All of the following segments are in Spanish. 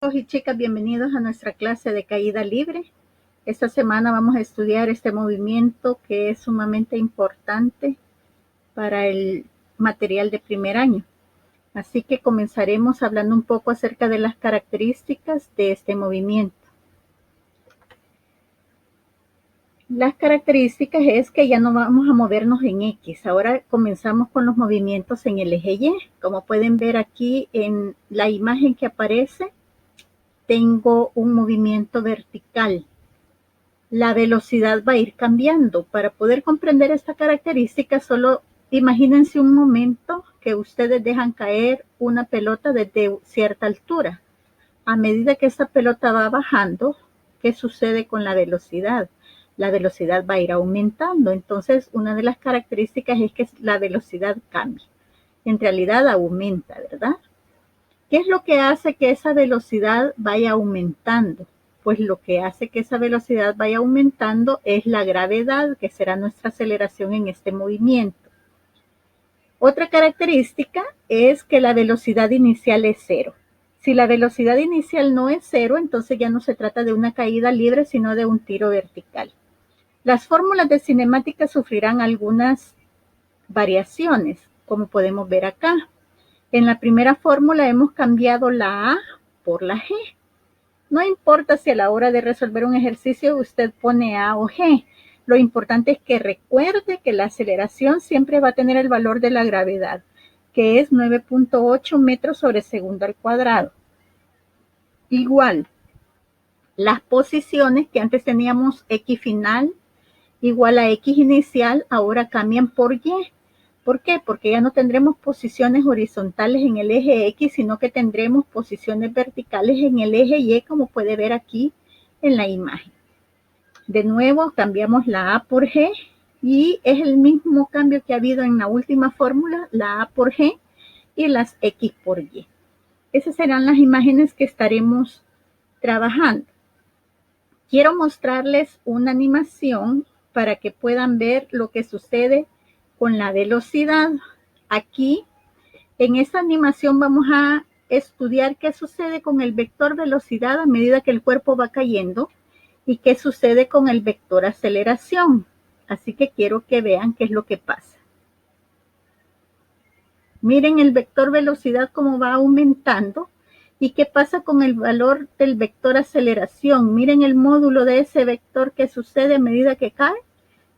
Chicos y chicas, bienvenidos a nuestra clase de caída libre. Esta semana vamos a estudiar este movimiento que es sumamente importante para el material de primer año. Así que comenzaremos hablando un poco acerca de las características de este movimiento. Las características es que ya no vamos a movernos en X. Ahora comenzamos con los movimientos en el eje Y. Como pueden ver aquí en la imagen que aparece, tengo un movimiento vertical. La velocidad va a ir cambiando. Para poder comprender esta característica, solo imagínense un momento que ustedes dejan caer una pelota desde cierta altura. A medida que esta pelota va bajando, ¿qué sucede con la velocidad? La velocidad va a ir aumentando. Entonces, una de las características es que la velocidad cambia. En realidad aumenta, ¿verdad? ¿Qué es lo que hace que esa velocidad vaya aumentando? Pues lo que hace que esa velocidad vaya aumentando es la gravedad, que será nuestra aceleración en este movimiento. Otra característica es que la velocidad inicial es cero. Si la velocidad inicial no es cero, entonces ya no se trata de una caída libre, sino de un tiro vertical. Las fórmulas de cinemática sufrirán algunas variaciones, como podemos ver acá. En la primera fórmula hemos cambiado la A por la G. No importa si a la hora de resolver un ejercicio usted pone A o G. Lo importante es que recuerde que la aceleración siempre va a tener el valor de la gravedad, que es 9.8 metros sobre segundo al cuadrado. Igual, las posiciones que antes teníamos X final igual a X inicial, ahora cambian por Y. ¿Por qué? Porque ya no tendremos posiciones horizontales en el eje X, sino que tendremos posiciones verticales en el eje Y, como puede ver aquí en la imagen. De nuevo, cambiamos la A por G y es el mismo cambio que ha habido en la última fórmula, la A por G y las X por Y. Esas serán las imágenes que estaremos trabajando. Quiero mostrarles una animación para que puedan ver lo que sucede con la velocidad. Aquí, en esta animación vamos a estudiar qué sucede con el vector velocidad a medida que el cuerpo va cayendo y qué sucede con el vector aceleración. Así que quiero que vean qué es lo que pasa. Miren el vector velocidad cómo va aumentando y qué pasa con el valor del vector aceleración. Miren el módulo de ese vector que sucede a medida que cae,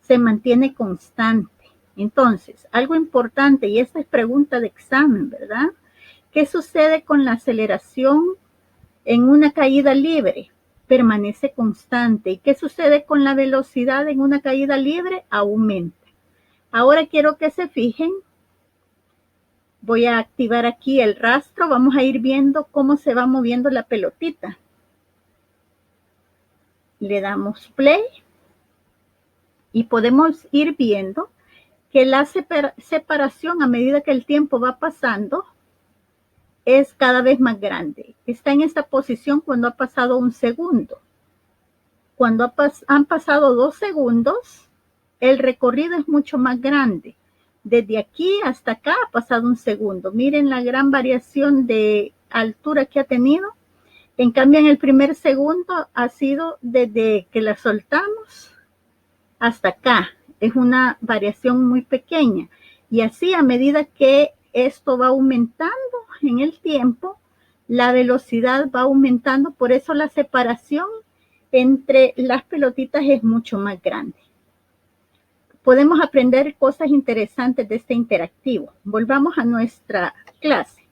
se mantiene constante. Entonces, algo importante, y esta es pregunta de examen, ¿verdad? ¿Qué sucede con la aceleración en una caída libre? Permanece constante. ¿Y qué sucede con la velocidad en una caída libre? Aumenta. Ahora quiero que se fijen. Voy a activar aquí el rastro. Vamos a ir viendo cómo se va moviendo la pelotita. Le damos play y podemos ir viendo que la separación a medida que el tiempo va pasando es cada vez más grande. Está en esta posición cuando ha pasado un segundo. Cuando han pasado 2 segundos, el recorrido es mucho más grande. Desde aquí hasta acá ha pasado un segundo. Miren la gran variación de altura que ha tenido. En cambio, en el primer segundo ha sido desde que la soltamos hasta acá. Es una variación muy pequeña. Y así, a medida que esto va aumentando en el tiempo, la velocidad va aumentando. Por eso la separación entre las pelotitas es mucho más grande. Podemos aprender cosas interesantes de este interactivo. Volvamos a nuestra clase.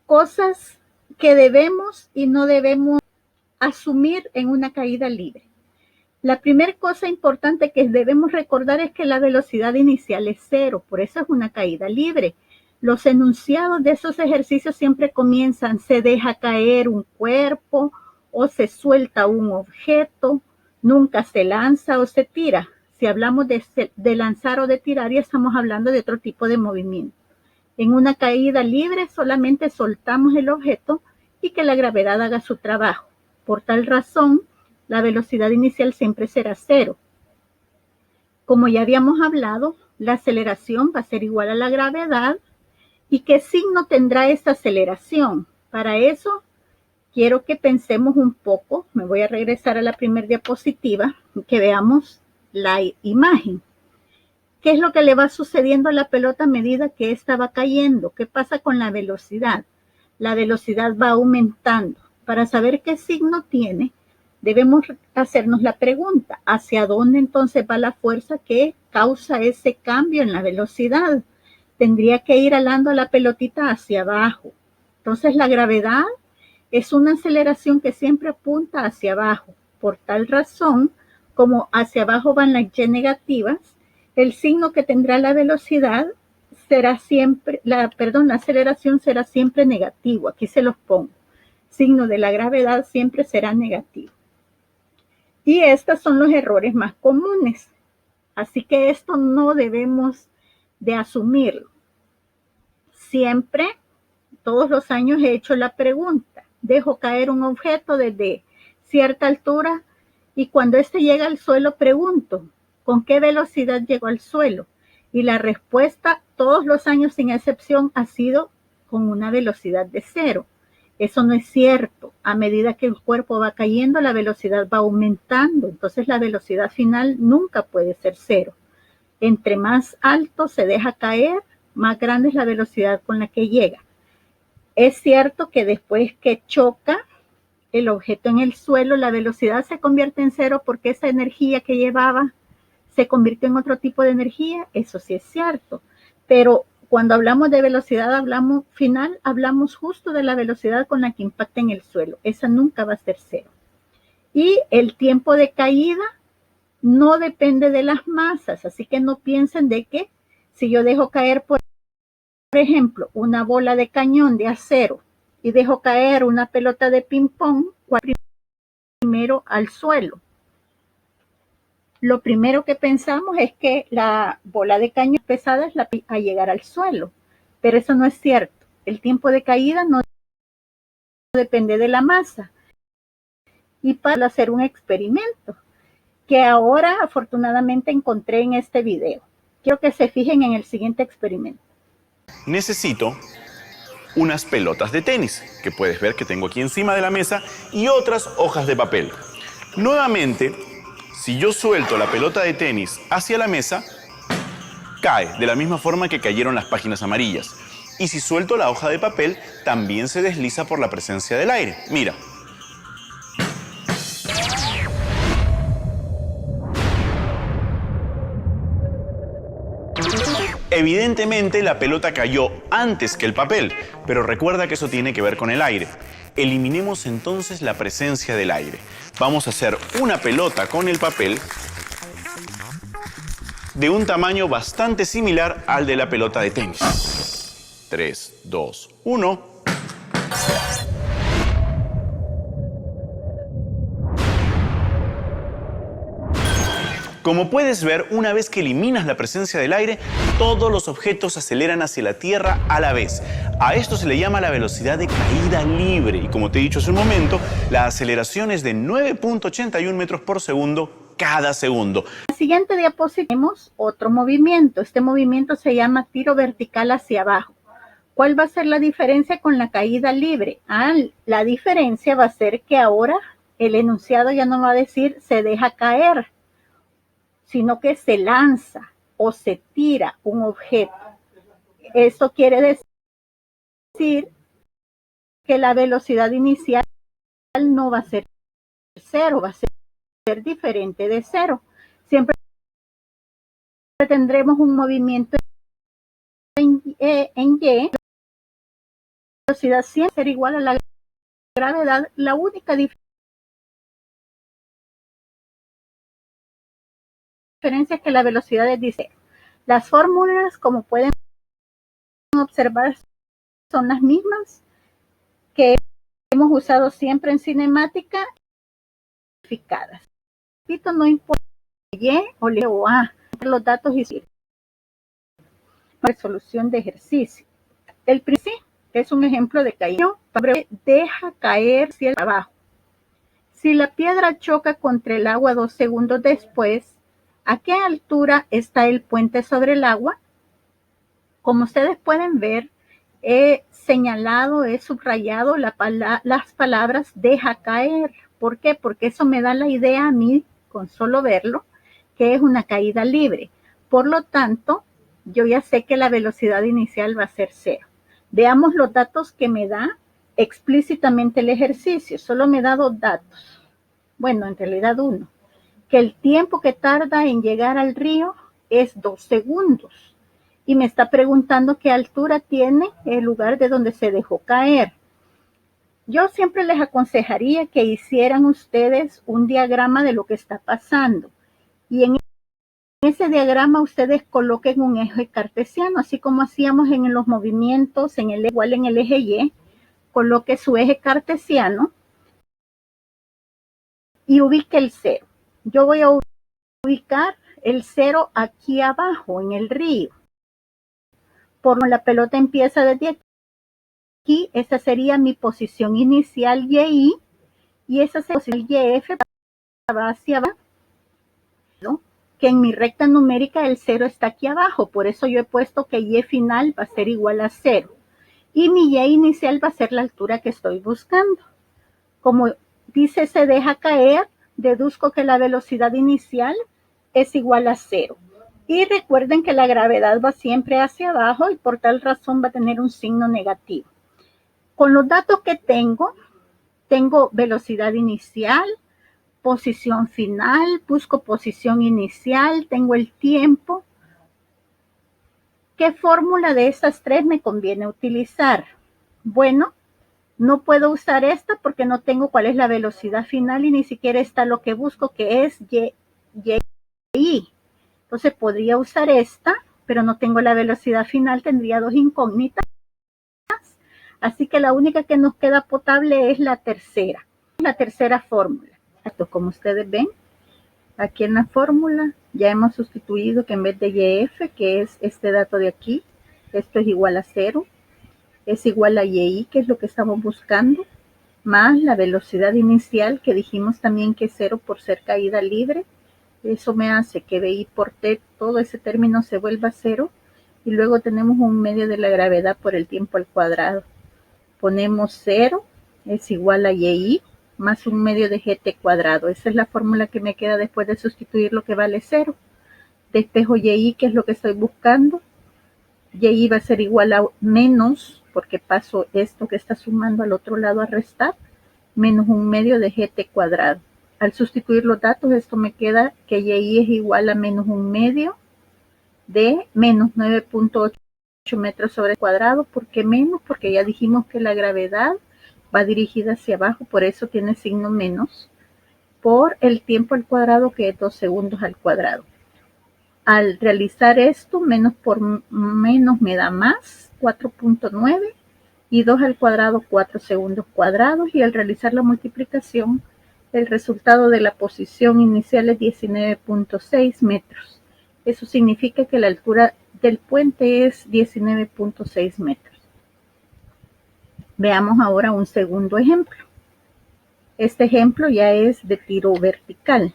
Cosas que debemos y no debemos asumir en una caída libre. La primera cosa importante que debemos recordar es que la velocidad inicial es cero, por eso es una caída libre. Los enunciados de esos ejercicios siempre comienzan, se deja caer un cuerpo o se suelta un objeto, nunca se lanza o se tira. Si hablamos de lanzar o de tirar, ya estamos hablando de otro tipo de movimiento. En una caída libre solamente soltamos el objeto y que la gravedad haga su trabajo. Por tal razón, la velocidad inicial siempre será cero. Como ya habíamos hablado, la aceleración va a ser igual a la gravedad. ¿Y qué signo tendrá esta aceleración? Para eso quiero que pensemos un poco, me voy a regresar a la primera diapositiva, que veamos la imagen. ¿Qué es lo que le va sucediendo a la pelota a medida que ésta va cayendo? ¿Qué pasa con la velocidad? La velocidad va aumentando. Para saber qué signo tiene, debemos hacernos la pregunta, ¿hacia dónde entonces va la fuerza que causa ese cambio en la velocidad? Tendría que ir alando la pelotita hacia abajo. Entonces la gravedad es una aceleración que siempre apunta hacia abajo. Por tal razón, como hacia abajo van las y negativas, el signo que tendrá la velocidad será siempre, la aceleración será siempre negativo. Aquí se los pongo. Signo de la gravedad siempre será negativo. Y estos son los errores más comunes. Así que esto no debemos de asumirlo. Siempre, todos los años he hecho la pregunta. Dejo caer un objeto desde cierta altura y cuando éste llega al suelo pregunto, ¿con qué velocidad llegó al suelo? Y la respuesta todos los años sin excepción ha sido con una velocidad de 0. Eso no es cierto. A medida que el cuerpo va cayendo, la velocidad va aumentando. Entonces la velocidad final nunca puede ser 0. Entre más alto se deja caer, más grande es la velocidad con la que llega. Es cierto que después que choca el objeto en el suelo, la velocidad se convierte en 0 porque esa energía que llevaba se convirtió en otro tipo de energía, eso sí es cierto, pero cuando hablamos de velocidad hablamos justo de la velocidad con la que impacta en el suelo, esa nunca va a ser 0. Y el tiempo de caída no depende de las masas, así que no piensen de que si yo dejo caer, por ejemplo, una bola de cañón de acero y dejo caer una pelota de ping-pong, ¿cuál primero al suelo? Lo primero que pensamos es que la bola de cañón pesada es a llegar al suelo, pero eso no es cierto. El tiempo de caída no depende de la masa. Y para hacer un experimento que ahora afortunadamente encontré en este video. Quiero que se fijen en el siguiente experimento. Necesito unas pelotas de tenis, que puedes ver que tengo aquí encima de la mesa, y otras hojas de papel. Nuevamente, si yo suelto la pelota de tenis hacia la mesa, cae de la misma forma que cayeron las páginas amarillas. Y si suelto la hoja de papel, también se desliza por la presencia del aire. Mira. Evidentemente la pelota cayó antes que el papel, pero recuerda que eso tiene que ver con el aire. Eliminemos entonces la presencia del aire. Vamos a hacer una pelota con el papel de un tamaño bastante similar al de la pelota de tenis. 3, 2, 1. Como puedes ver, una vez que eliminas la presencia del aire, todos los objetos aceleran hacia la Tierra a la vez. A esto se le llama la velocidad de caída libre. Y como te he dicho hace un momento, la aceleración es de 9.81 metros por segundo cada segundo. En la siguiente diapositiva tenemos otro movimiento. Este movimiento se llama tiro vertical hacia abajo. ¿Cuál va a ser la diferencia con la caída libre? La diferencia va a ser que ahora el enunciado ya no va a decir se deja caer, sino que se lanza o se tira un objeto. Eso quiere decir que la velocidad inicial no va a ser 0, va a ser diferente de 0. Siempre tendremos un movimiento en Y, la velocidad siempre será igual a la gravedad. La única diferencia es que la velocidad es de 0. Las fórmulas, como pueden observar, son las mismas que hemos usado siempre en cinemática. Repito, no importa Y o L o A, los datos y resolución de ejercicio. El principio es un ejemplo de caída. Deja caer hacia abajo. Si la piedra choca contra el agua 2 segundos después, ¿a qué altura está el puente sobre el agua? Como ustedes pueden ver, he señalado, he subrayado las palabras deja caer. ¿Por qué? Porque eso me da la idea a mí, con solo verlo, que es una caída libre. Por lo tanto, yo ya sé que la velocidad inicial va a ser 0. Veamos los datos que me da explícitamente el ejercicio. Solo me da 2 datos. Bueno, en realidad 1. Que el tiempo que tarda en llegar al río es 2 segundos. Y me está preguntando qué altura tiene el lugar de donde se dejó caer. Yo siempre les aconsejaría que hicieran ustedes un diagrama de lo que está pasando. Y en ese diagrama ustedes coloquen un eje cartesiano, así como hacíamos en los movimientos, igual en el eje Y, coloque su eje cartesiano y ubique el 0. Yo voy a ubicar el 0 aquí abajo en el río. Por la pelota empieza desde aquí, esa sería mi posición inicial YI, y esa posición YF va hacia abajo, ¿no? Que en mi recta numérica el 0 está aquí abajo, por eso yo he puesto que Y final va a ser igual a 0. Y mi Y inicial va a ser la altura que estoy buscando. Como dice se deja caer, deduzco que la velocidad inicial es igual a 0. Y recuerden que la gravedad va siempre hacia abajo y por tal razón va a tener un signo negativo. Con los datos que tengo velocidad inicial, posición final, busco posición inicial, tengo el tiempo. ¿Qué fórmula de esas 3 me conviene utilizar? Bueno, no puedo usar esta porque no tengo cuál es la velocidad final y ni siquiera está lo que busco, que es YI. Entonces podría usar esta, pero no tengo la velocidad final, tendría 2 incógnitas. Así que la única que nos queda potable es la tercera fórmula. Como ustedes ven, aquí en la fórmula ya hemos sustituido que en vez de YF, que es este dato de aquí, esto es igual a 0, es igual a YI, que es lo que estamos buscando, más la velocidad inicial, que dijimos también que es 0 por ser caída libre. Eso me hace que BI por T, todo ese término se vuelva 0, y luego tenemos un medio de la gravedad por el tiempo al cuadrado. Ponemos 0 es igual a YI más un medio de GT cuadrado. Esa es la fórmula que me queda después de sustituir lo que vale 0. Despejo YI, que es lo que estoy buscando. YI va a ser igual a menos, porque paso esto que está sumando al otro lado a restar, menos un medio de GT cuadrado. Al sustituir los datos, esto me queda que YI es igual a menos un medio de menos 9.8 metros sobre el cuadrado. ¿Por qué menos? Porque ya dijimos que la gravedad va dirigida hacia abajo, por eso tiene signo menos, por el tiempo al cuadrado, que es 2 segundos al cuadrado. Al realizar esto, menos por menos me da más, 4.9, y 2 al cuadrado, 4 segundos cuadrados, y al realizar la multiplicación, el resultado de la posición inicial es 19.6 metros. Eso significa que la altura del puente es 19.6 metros. Veamos ahora un segundo ejemplo. Este ejemplo ya es de tiro vertical.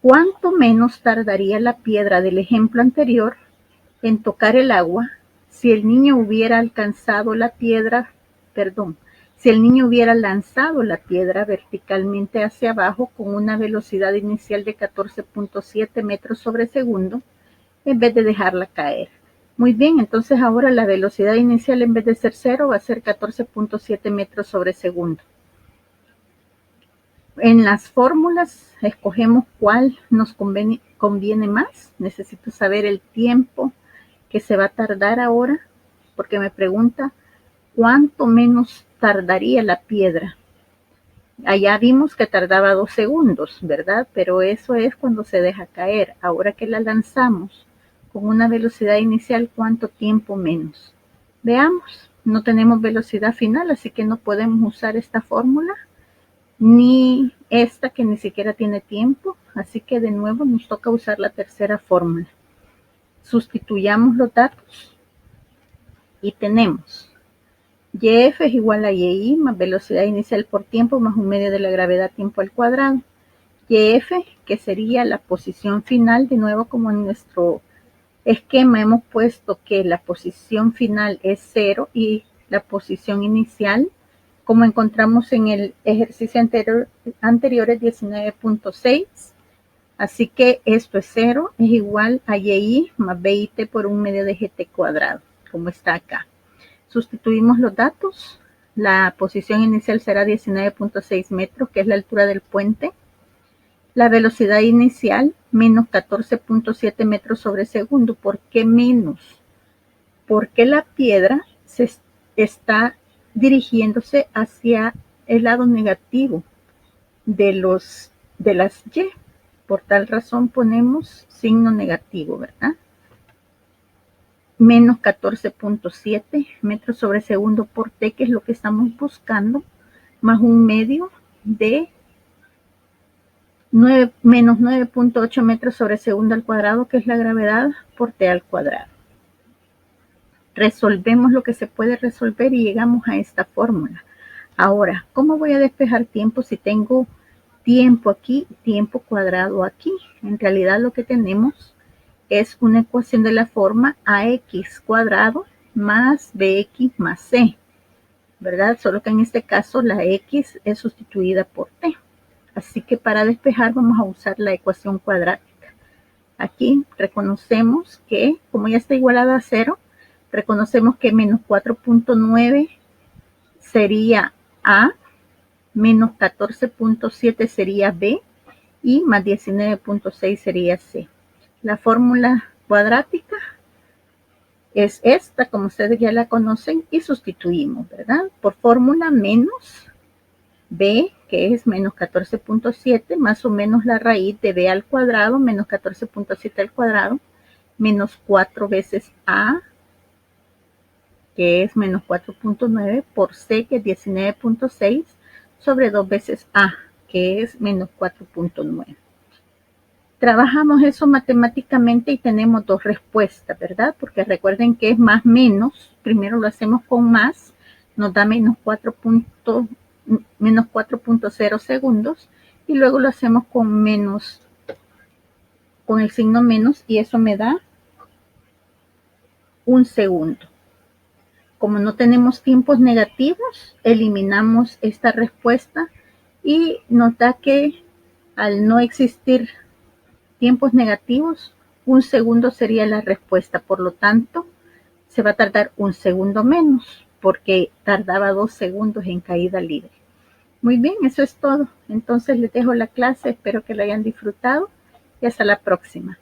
¿Cuánto menos tardaría la piedra del ejemplo anterior en tocar el agua si el niño hubiera alcanzado la piedra, si el niño hubiera lanzado la piedra verticalmente hacia abajo con una velocidad inicial de 14.7 metros sobre segundo en vez de dejarla caer? Muy bien, entonces ahora la velocidad inicial en vez de ser 0 va a ser 14.7 metros sobre segundo. En las fórmulas escogemos cuál nos conviene más. Necesito saber el tiempo que se va a tardar ahora, porque me pregunta cuánto menos tardaría la piedra. Allá vimos que tardaba 2 segundos, ¿verdad? Pero eso es cuando se deja caer. Ahora que la lanzamos con una velocidad inicial, ¿cuánto tiempo menos? Veamos, no tenemos velocidad final, así que no podemos usar esta fórmula, ni esta que ni siquiera tiene tiempo, así que de nuevo nos toca usar la tercera fórmula. Sustituyamos los datos y tenemos YF es igual a YI más velocidad inicial por tiempo más un medio de la gravedad tiempo al cuadrado. YF, que sería la posición final, de nuevo como en nuestro esquema hemos puesto que la posición final es 0 y la posición inicial, como encontramos en el ejercicio anterior es 19.6. Así que esto es 0, es igual a y más bit por 1 medio de gt cuadrado, como está acá. Sustituimos los datos. La posición inicial será 19.6 metros, que es la altura del puente. La velocidad inicial, menos 14.7 metros sobre segundo. ¿Por qué menos? Porque la piedra se está dirigiéndose hacia el lado negativo de las y. Por tal razón ponemos signo negativo, ¿verdad? Menos 14.7 metros sobre segundo por t, que es lo que estamos buscando, más 1 medio de menos 9.8 metros sobre segundo al cuadrado, que es la gravedad, por t al cuadrado. Resolvemos lo que se puede resolver y llegamos a esta fórmula. Ahora, ¿cómo voy a despejar tiempo si tengo tiempo aquí, tiempo cuadrado aquí? En realidad lo que tenemos es una ecuación de la forma ax cuadrado más bx más c, ¿verdad? Solo que en este caso la x es sustituida por t. Así que para despejar vamos a usar la ecuación cuadrática. Aquí reconocemos que, como ya está igualada a 0, reconocemos que menos 4.9 sería a, menos 14.7 sería b y más 19.6 sería c. La fórmula cuadrática es esta, como ustedes ya la conocen, y sustituimos, ¿verdad? Por fórmula menos b, que es menos 14.7, más o menos la raíz de b al cuadrado, menos 14.7 al cuadrado, menos 4 veces a, que es menos 4.9, por c, que es 19.6, sobre 2 veces a, que es menos 4.9. Trabajamos eso matemáticamente y tenemos dos respuestas, ¿verdad? Porque recuerden que es más menos, primero lo hacemos con más, nos da menos 4.0 segundos, y luego lo hacemos con menos, con el signo menos, y eso me da 1 segundo. Como no tenemos tiempos negativos, eliminamos esta respuesta y nos da que al no existir tiempos negativos, 1 segundo sería la respuesta. Por lo tanto, se va a tardar 1 segundo menos, porque tardaba 2 segundos en caída libre. Muy bien, eso es todo. Entonces les dejo la clase, espero que lo hayan disfrutado y hasta la próxima.